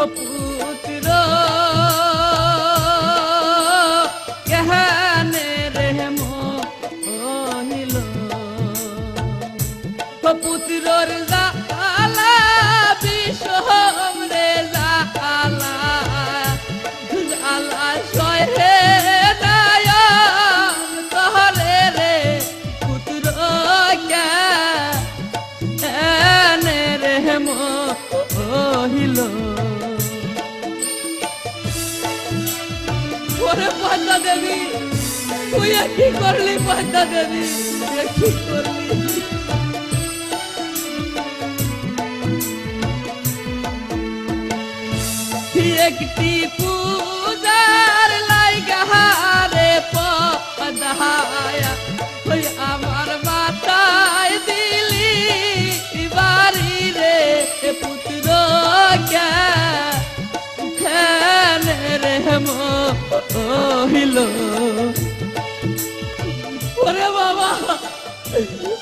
পুত্র কেহানে রে মনিল পুত্রর জালা বিষম রে জালা জালা সহে নায়ম তহলে রে পুত্র কেহানে রে মহিল ওরে পদ্মা দেবী তুই কি করলি পদ্মা দেবী কি করলি একটি পূজার লাইগারে পদায়া ওই আমার মাথায় দিলি বাড়ি রে পুত্র কেনে রে মহিল ওরে বাবা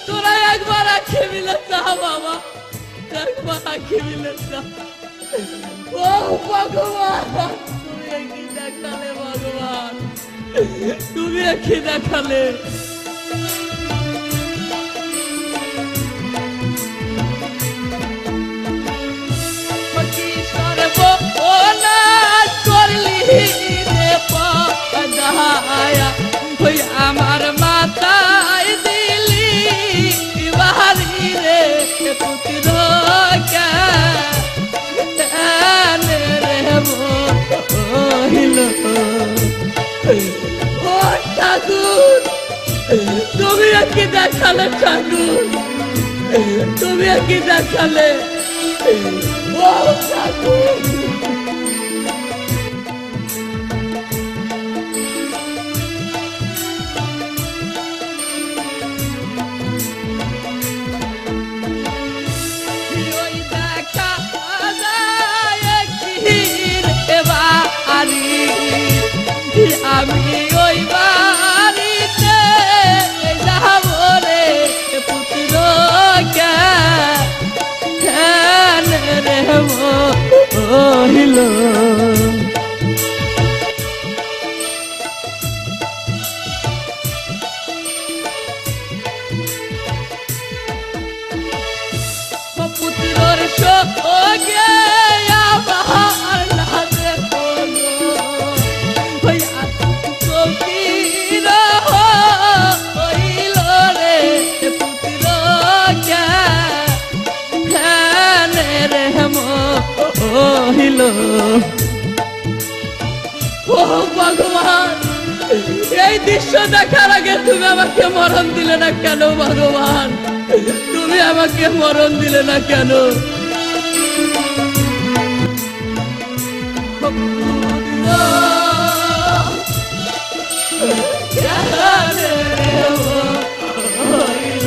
তোরা একবার আঁখি মিলে যা বাবা একবার আঁখি মিলে যা ও ভগবান তুমি কি দেখালে ভগবান তুমি কি দেখালে আমার মাথায় দিলি বাড়ি রে পুত্র কেনে রে মহিল ও ঠাকুর তুমি কি দেখালে ঠাকুর তুমি কি দেখালে ও ঠাকুর আমি ওই বাড়িতে যাব রে পুত্র কেনে রে মহিল পুত্রর শোকে আমার লাজে মহিল ও ভগবান এই দৃশ্য দেখার আগে তুমি আমাকে মরণ দিলে না কেন ভগবান তুমি আমাকে মরণ দিলে না কেন কেন রে মহিল